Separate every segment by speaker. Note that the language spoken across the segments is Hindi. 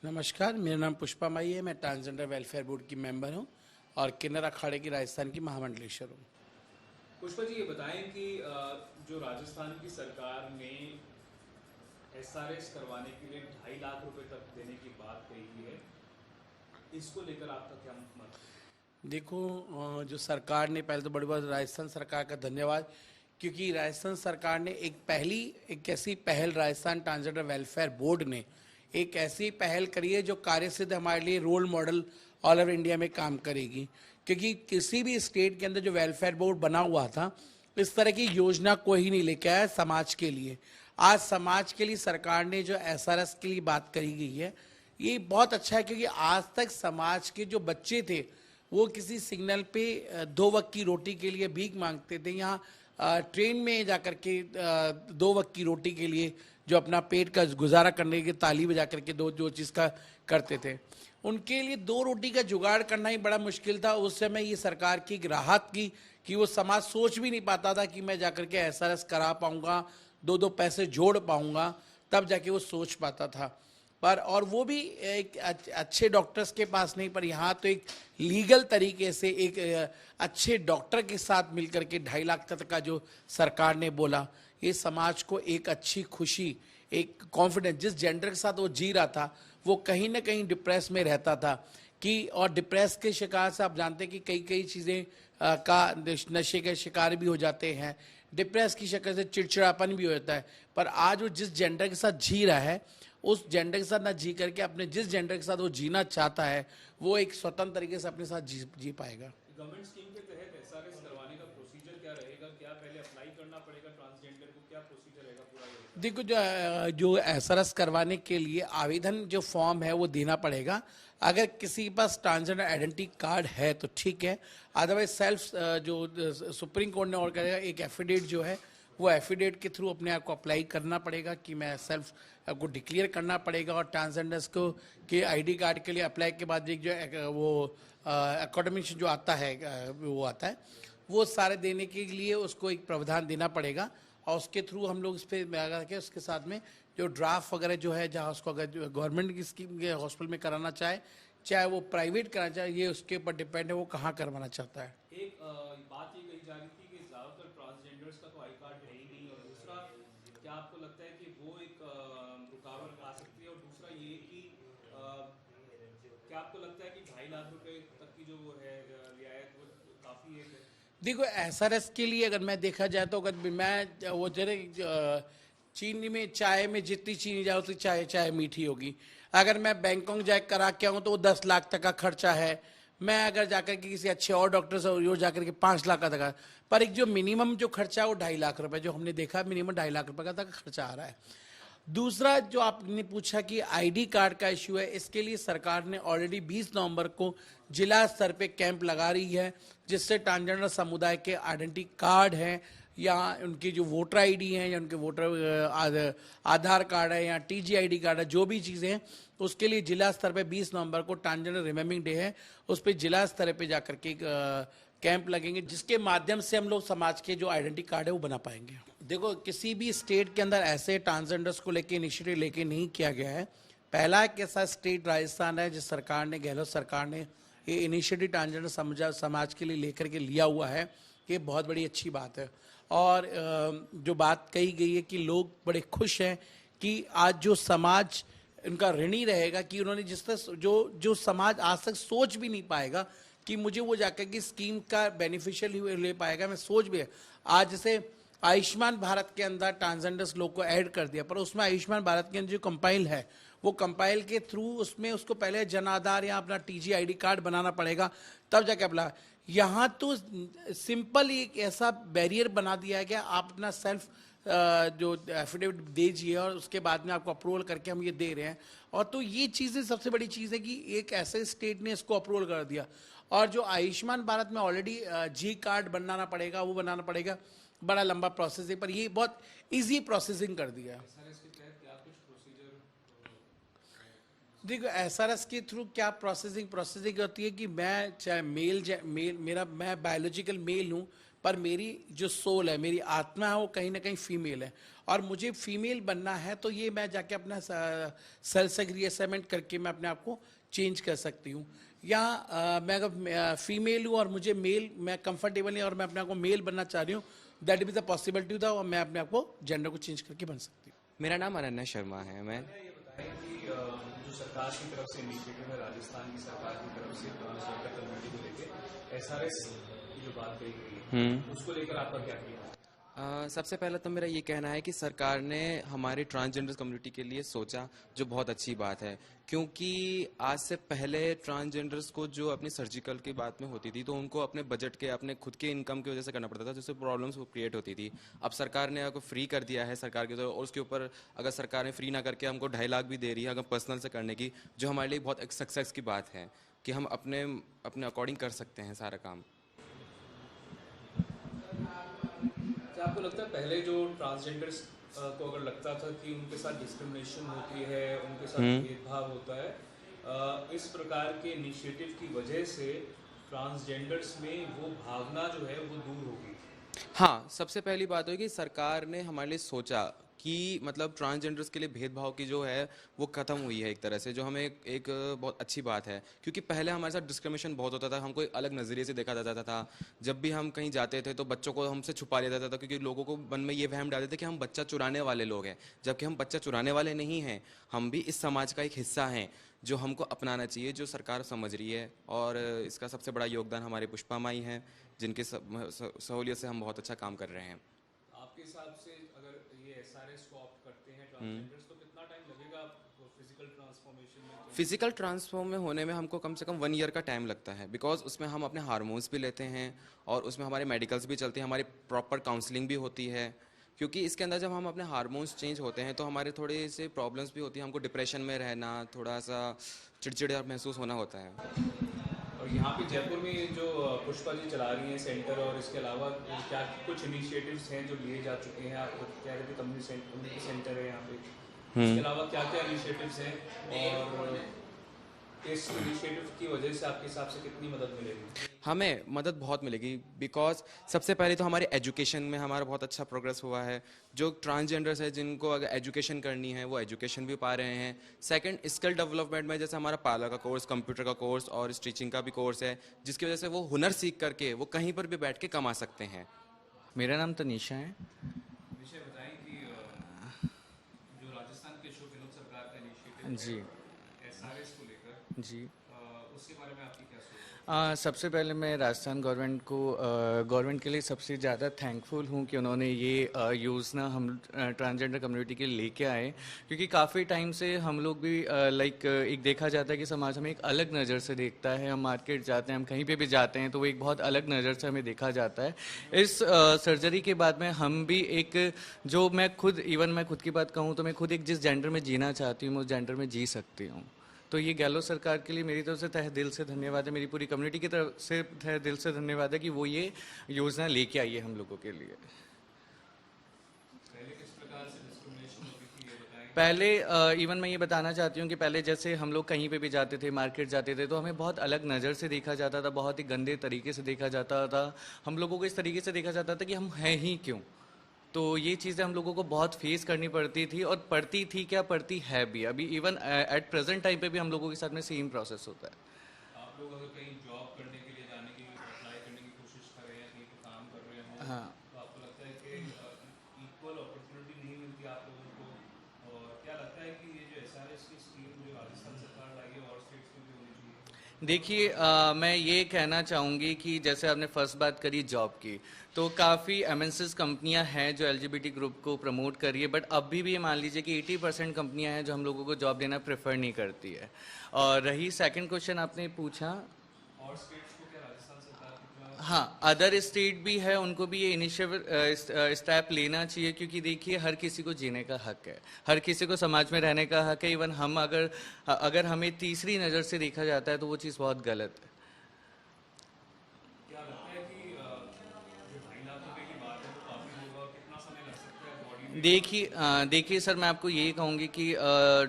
Speaker 1: नमस्कार, मेरा नाम पुष्पा माई है। मैं ट्रांसजेंडर वेलफेयर बोर्ड की मेंबर हूं और किन्नर अखाड़े की राजस्थान की महामंडलेश्वर हूं।
Speaker 2: पुष्पा जी, ये बताएं कि जो राजस्थान की सरकार ने एसआरएस करवाने के लिए 2.5 लाख रुपए तक देने की बात कही है, इसको लेकर आपका क्या मत है?
Speaker 1: देखो, जो सरकार ने, पहले तो बड़ी बात राजस्थान सरकार का धन्यवाद, क्योंकि राजस्थान सरकार ने एक ऐसी पहल, राजस्थान ट्रांसजेंडर वेलफेयर बोर्ड ने एक ऐसी पहल करी है जो कार्यसिद्ध हमारे लिए role model all over India में काम करेगी। क्योंकि किसी भी स्टेट के अंदर जो वेलफेयर बोर्ड बना हुआ था, इस तरह की योजना कोई नहीं लेके आया समाज के लिए। आज समाज के लिए सरकार ने जो एसआरएस के लिए बात करी गई है, ये बहुत अच्छा है। क्योंकि आज तक समाज के जो बच्चे थे वो किसी सिग्नल पे 2 वक्त की रोटी के लिए भीख मांगते थे। यहाँ ट्रेन में जाकर के 2 वक्त की रोटी के लिए जो अपना पेट का गुजारा करने के ताली बजा करके दो चीज़ का करते थे, उनके लिए 2 रोटी का जुगाड़ करना ही बड़ा मुश्किल था। उस समय ये सरकार की एक राहत की कि वो समाज सोच भी नहीं पाता था कि मैं जाकर के एसआरएस करा पाऊंगा, 2 पैसे जोड़ पाऊंगा, तब जाके वो सोच पाता था। पर और वो भी एक अच्छे डॉक्टर्स के पास नहीं, पर यहाँ तो एक लीगल तरीके से एक अच्छे डॉक्टर के साथ मिलकर के 2.5 लाख तक का जो सरकार ने बोला, ये समाज को एक अच्छी खुशी, एक कॉन्फिडेंस, जिस जेंडर के साथ वो जी रहा था वो कहीं ना कहीं डिप्रेस में रहता था कि, और डिप्रेस के शिकार से आप जानते हैं कि कई कई चीज़ें का नशे के शिकार भी हो जाते हैं, डिप्रेस की शक्ल से चिड़चिड़ापन भी हो जाता है। पर आज वो जिस जेंडर के साथ जी रहा है, उस जेंडर के साथ ना जी करके अपने जिस जेंडर के साथ वो जीना चाहता है, वो एक स्वतंत्र तरीके से अपने साथ जी पाएगा।
Speaker 2: गवर्नमेंट स्कीम के तहत एसआरएस करवाने का प्रोसीजर क्या रहेगा? क्या पहले अप्लाई करना पड़ेगा ट्रांसजेंडर को? क्या प्रोसीजर रहेगा पूरा ये?
Speaker 1: देखो, जो एसआरएस करवाने के लिए आवेदन जो फॉर्म है वो देना पड़ेगा। अगर किसी के पास ट्रांसजेंडर आइडेंटिटी कार्ड है तो ठीक है, अदरवाइज सेल्फ जो सुप्रीम कोर्ट ने और करेगा, एक एफिडेविट जो है वो एफिडेविट के थ्रू अपने आप को अप्लाई करना पड़ेगा कि मैं सेल्फ को डिक्लेयर करना पड़ेगा। और ट्रांसजेंडर्स को के आईडी कार्ड के लिए अप्लाई के बाद एक जो वो एकेडमिक जो आता है, वो आता है, वो सारे देने के लिए उसको एक प्रावधान देना पड़ेगा। और उसके थ्रू हम लोग इस पर लगा के उसके साथ में जो ड्राफ्ट वगैरह जो है, जहाँ उसको अगर गवर्नमेंट की स्कीम के हॉस्पिटल में कराना चाहे, चाहे वो प्राइवेट कराना चाहे, ये उसके ऊपर डिपेंड है वो कहाँ करवाना चाहता है।
Speaker 2: एक बात ये कही जा रही थी कि ज़्यादातर ट्रांसजेंडर्स का तो आई कार्ड है ही नहीं, और दूसरा, क्या आपको लगता है कि वो एक रुकावट आ सकती है? और दूसरा ये कि क्या आपको लगता है कि 2.5 लाख रुपए तक की जो वो है रियायत, वो काफ़ी है?
Speaker 1: देखो, एसआरएस के लिए अगर मैं देखा जाए तो अगर मैं वो जरे चीनी में, चाय में जितनी चीनी जाए उतनी चाय चाय मीठी होगी। अगर मैं बैंकॉक जाए करा के आऊँ तो वो 10 लाख तक का खर्चा है। मैं अगर जाकर के किसी अच्छे और डॉक्टर से यो जाकर के 5 लाख का तक, पर एक जो मिनिमम जो खर्चा है वो 2.5 लाख रुपए, जो हमने देखा मिनिमम 2.5 लाख रुपए का तक खर्चा आ रहा है। दूसरा जो आपने पूछा कि आईडी कार्ड का इश्यू है, इसके लिए सरकार ने ऑलरेडी 20 नवंबर को जिला स्तर पे कैंप लगा रही है, जिससे ट्रांसजेंडर समुदाय के आइडेंटिटी कार्ड हैं या उनकी जो वोटर आईडी है या उनके वोटर आधार कार्ड है या टीजी आईडी कार्ड है, जो भी चीज़ें हैं, उसके लिए जिला स्तर पे 20 नवंबर को ट्रांसजेंडर रिमेम्बरिंग डे है, उस पर जिला स्तर पे जाकर के कैंप लगेंगे, जिसके माध्यम से हम लोग समाज के जो आइडेंटिटी कार्ड है वो बना पाएंगे। देखो, किसी भी स्टेट के अंदर ऐसे ट्रांसजेंडर्स को लेके इनिशिएटिव लेके नहीं किया गया है। पहला एक ऐसा स्टेट राजस्थान है जिस सरकार ने, गहलोत सरकार ने ये इनिशिएटिव ट्रांसजेंडर समाज के लिए लेकर के लिया हुआ है। ये बहुत बड़ी अच्छी बात है। और जो बात कही गई है कि लोग बड़े खुश हैं कि आज जो समाज उनका ऋणी रहेगा, कि उन्होंने जिस तरह जो समाज आज तक सोच भी नहीं पाएगा कि मुझे वो जाकर के स्कीम का बेनिफिशियल ले पाएगा, मैं सोच भी है। आज जैसे आयुष्मान भारत के अंदर ट्रांसजेंडर्स लोग को ऐड कर दिया, पर उसमें आयुष्मान भारत के अंदर जो कंपाइल है, वो कंपाइल के थ्रू उसमें उसको पहले जन आधार या अपना टीजी आईडी कार्ड बनाना पड़ेगा, तब जाके अप्लाई। यहाँ तो सिंपल एक ऐसा बैरियर बना दिया है कि आप अपना सेल्फ जो एफिडेविट दीजिए और उसके बाद में आपको अप्रूवल करके हम ये दे रहे हैं। और तो ये चीज़ें सबसे बड़ी चीज़ है कि एक ऐसे स्टेट ने इसको अप्रूवल कर दिया। और जो आयुष्मान भारत में ऑलरेडी जी कार्ड बनाना पड़ेगा, वो बनाना पड़ेगा, बड़ा लंबा प्रोसेस है, पर ये बहुत इजी प्रोसेसिंग कर दिया। देखो, एसआरएस के थ्रू क्या प्रोसेसिंग होती है कि मैं चाहे मेल मेरा मैं बायोलॉजिकल मेल हूँ, पर मेरी जो सोल है, मेरी आत्मा है, वो कहीं ना कहीं फीमेल है, और मुझे फीमेल बनना है, तो ये मैं जाके अपना सेल्फ रीअसेसमेंट करके मैं अपने आप को चेंज कर सकती हूँ। या मैं अगर फीमेल हूँ और मुझे मेल मैं कंफर्टेबल नहीं और मैं अपने आप को मेल बनना चाह रही हूँ, दैट इज द पॉसिबिलिटी था, और मैं अपने आप को जेंडर को चेंज करके बन सकती हूँ।
Speaker 3: मेरा नाम अनन्या शर्मा है। मैं
Speaker 2: ये बताएं कि जो सरकार की तरफ से इनिशिएटिव है, राजस्थान की सरकार की तरफ से ट्रांसजेंडर कम्युनिटी को लेकर एसआरएस की जो बात कही गई है, उसको लेकर आपका क्या कहना है?
Speaker 3: सबसे पहले तो मेरा ये कहना है कि सरकार ने हमारे ट्रांसजेंडर कम्युनिटी के लिए सोचा, जो बहुत अच्छी बात है, क्योंकि आज से पहले ट्रांसजेंडर्स को जो अपनी सर्जिकल की बात में होती थी तो उनको अपने बजट के, अपने खुद के इनकम की वजह से करना पड़ता था, जिससे प्रॉब्लम्स वो क्रिएट होती थी। अब सरकार ने आपको फ्री कर दिया है सरकार की, तो और उसके ऊपर अगर सरकार ने फ्री ना करके हमको 2.5 लाख भी दे रही है अगर पर्सनल से करने की, जो हमारे लिए बहुत एक सक्सेस की बात है कि हम अपने अपने अकॉर्डिंग कर सकते हैं सारा काम।
Speaker 2: क्या आपको लगता है पहले जो ट्रांसजेंडर्स को अगर लगता था कि उनके साथ डिस्क्रिमिनेशन होती है, उनके साथ भेदभाव होता है, इस प्रकार के इनिशिएटिव की वजह से ट्रांसजेंडर्स में वो भावना जो है वो दूर होगी?
Speaker 3: हाँ, सबसे पहली बात है कि सरकार ने हमारे लिए सोचा कि मतलब ट्रांसजेंडर्स के लिए भेदभाव की जो है वो खत्म हुई है एक तरह से, जो हमें एक बहुत अच्छी बात है, क्योंकि पहले हमारे साथ डिस्क्रिमिनेशन बहुत होता था, हमको एक अलग नज़रिए से देखा जाता था। जब भी हम कहीं जाते थे तो बच्चों को हमसे छुपा लिया जाता था, क्योंकि लोगों को मन में ये वहम डालते थे कि हम बच्चा चुराने वाले लोग हैं, जबकि हम बच्चा चुराने वाले नहीं हैं, हम भी इस समाज का एक हिस्सा हैं जो हमको अपनाना चाहिए, जो सरकार समझ रही है। और इसका सबसे बड़ा योगदान हमारे पुष्पा माई हैं, जिनके सहूलियत से हम बहुत अच्छा काम कर रहे हैं।
Speaker 2: आपके हिसाब से अगर ये एसआरएस को ऑप्ट करते हैं ट्रांसजेंडर्स, तो कितना टाइम लगेगा फिजिकल ट्रांसफॉर्मेशन में?
Speaker 3: फिजिकल ट्रांसफॉर्म में होने में हमको कम से कम 1 ईयर का टाइम लगता है, बिकॉज उसमें हम अपने हार्मोन्स भी लेते हैं और उसमें हमारे मेडिकल्स भी चलते हैं, हमारी प्रॉपर काउंसलिंग भी होती है, क्योंकि इसके अंदर जब हम अपने हार्मोन्स चेंज होते हैं तो हमारे थोड़े से प्रॉब्लम्स भी होती हैं, हमको डिप्रेशन में रहना, थोड़ा सा चिड़चिड़ा महसूस होना होता है।
Speaker 2: और यहाँ पे जयपुर में जो पुष्पा जी चला रही हैं सेंटर, और इसके अलावा क्या कुछ इनिशिएटिव्स हैं जो लिए जा चुके हैं? आप कह रहे थे कम्युनिटी सेंटर है यहाँ पे, इसके अलावा क्या क्या इनिशिएटिव्स हैं, और इस इनिशिएटिव की वजह से आपके हिसाब से कितनी मदद मिलेगी?
Speaker 3: हमें मदद बहुत मिलेगी, बिकॉज सबसे पहले तो हमारे एजुकेशन में हमारा बहुत अच्छा प्रोग्रेस हुआ है। जो ट्रांसजेंडर्स है जिनको अगर एजुकेशन करनी है वो एजुकेशन भी पा रहे हैं। सेकंड, स्किल डेवलपमेंट में जैसे हमारा पार्लर का कोर्स, कंप्यूटर का कोर्स और स्टिचिंग का भी कोर्स है, जिसकी वजह से वो हुनर सीख करके वो कहीं पर भी बैठ के कमा सकते हैं।
Speaker 4: मेरा नाम तनीषा है।
Speaker 2: विषय बताएं कि जो राजस्थान के अशोक गहलोत सरकार का इनिशिएटिव
Speaker 4: जी
Speaker 2: है एसआरएस को लेकर,
Speaker 4: जी
Speaker 2: उसके बारे में आपकी क्या सोच है?
Speaker 4: सबसे पहले मैं राजस्थान गवर्नमेंट के लिए सबसे ज़्यादा थैंकफुल हूँ कि उन्होंने ये योजना हम ट्रांसजेंडर कम्युनिटी के लिए लेके आए, क्योंकि काफ़ी टाइम से हम लोग भी एक देखा जाता है कि समाज हमें एक अलग नज़र से देखता है। हम मार्केट जाते हैं, हम कहीं पे भी जाते हैं तो वो एक बहुत अलग नज़र से हमें देखा जाता है। इस सर्जरी के बाद में हम भी मैं खुद की बात कहूँ तो मैं खुद एक जिस जेंडर में जीना चाहती हूँ मैं उस जेंडर में जी सकती हूँ। तो ये गहलोत सरकार के लिए मेरी तरफ से तहे दिल से धन्यवाद है, मेरी पूरी कम्युनिटी की तरफ से तहे दिल से धन्यवाद है कि वो ये योजना लेके आई है हम लोगों के लिए।
Speaker 2: पहले किस प्रकार से डिस्क्रिमिनेशन होती थी ये बताएं?
Speaker 4: पहले इवन मैं ये बताना चाहती हूँ कि पहले जैसे हम लोग कहीं पे भी जाते थे, मार्केट जाते थे, तो हमें बहुत अलग नज़र से देखा जाता था, बहुत ही गंदे तरीके से देखा जाता था। हम लोगों को इस तरीके से देखा जाता था कि हम हैं ही क्यों। तो ये चीज़ें हम लोगों को बहुत फेस करनी पड़ती थी, और पड़ती थी क्या, पड़ती है भी अभी। इवन एट प्रेजेंट टाइम पे भी हम लोगों के साथ में सेम प्रोसेस होता है।
Speaker 2: आप लोग अगर कहीं जॉब करने के लिए जाने की अप्लाई करने की कोशिश कर रहे हैं, कहीं पर काम कर रहे हो,
Speaker 4: हाँ।
Speaker 2: तो आपको लगता है कि इक्वल अपॉर्चुनिटी नहीं मिलती आप लोगों को? और क्या लगता है कि ये जो एसआरएस की स्कीम जो राजस्थान सरकार लाई है और स्टेट्स में भी होनी चाहिए?
Speaker 4: देखिए, मैं ये कहना चाहूँगी कि जैसे आपने फर्स्ट बात करी जॉब की, तो काफ़ी एमएनसीज कंपनियां हैं जो एलजीबीटी ग्रुप को प्रमोट कर रही है, बट अभी भी ये मान लीजिए कि 80% कंपनियां हैं जो हम लोगों को जॉब देना प्रेफर नहीं करती है। और रही सेकंड क्वेश्चन आपने पूछा,
Speaker 2: और स्टेट्स को क्या राजस्थान सरकार कितना?
Speaker 4: हाँ, अदर स्टेट भी है, उनको भी ये इनिशिएटिव स्टेप लेना चाहिए, क्योंकि देखिए हर किसी को जीने का हक है, हर किसी को समाज में रहने का हक है। इवन हम अगर हमें तीसरी नज़र से देखा जाता है तो वो चीज़ बहुत गलत है।
Speaker 2: क्या लगता है कि जो 2.5 लाख रुपए की बात है वो काफ़ी होगा, और कितना समय लग सकता है बॉडी
Speaker 4: देखिए सर, मैं आपको यही कहूँगी कि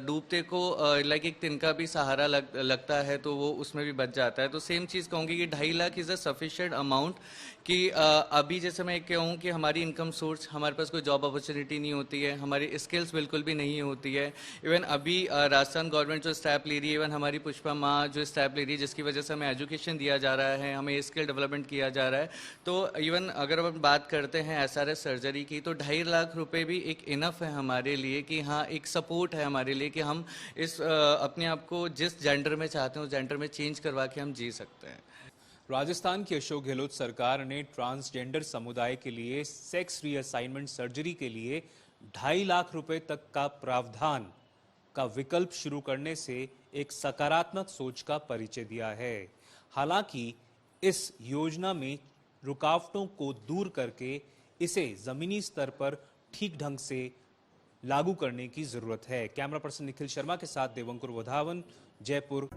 Speaker 4: डूबते को लाइक एक तिनका भी सहारा लगता है तो वो उसमें भी बच जाता है। तो सेम चीज़ कहूँगी कि 2.5 lakh is a sufficient amount कि अभी जैसे मैं कहूँ कि हमारी इनकम सोर्स, हमारे पास कोई जॉब अपॉर्चुनिटी नहीं होती है, हमारी स्किल्स बिल्कुल भी नहीं होती है। इवन अभी राजस्थान गवर्नमेंट जो स्टेप ले रही है, इवन हमारी पुष्पा माँ जो स्टेप ले रही है, जिसकी वजह से हमें एजुकेशन दिया जा रहा है, हमें स्किल डेवलपमेंट किया जा रहा है। तो इवन अगर हम बात करते हैं SRS सर्जरी की, तो 2.5 लाख रुपए भी एक इनफ है हमारे लिए कि हाँ, एक सपोर्ट है हमारे लिए कि हम इस अपने आप को जिस जेंडर में चाहते हैं उस जेंडर में चेंज करवा के हम जी सकते हैं।
Speaker 2: राजस्थान की अशोक गहलोत सरकार ने ट्रांसजेंडर समुदाय के लिए सेक्स रीअसाइनमेंट सर्जरी के लिए 2.5 लाख रुपए तक का प्रावधान का विकल्प शुरू करने से एक सकारात्मक सोच का परिचय दिया है। हालांकि इस योजना में रुकावटों को दूर करके इसे जमीनी स्तर पर ठीक ढंग से लागू करने की जरूरत है। कैमरा पर्सन निखिल शर्मा के साथ देवंकुर वधावन, जयपुर।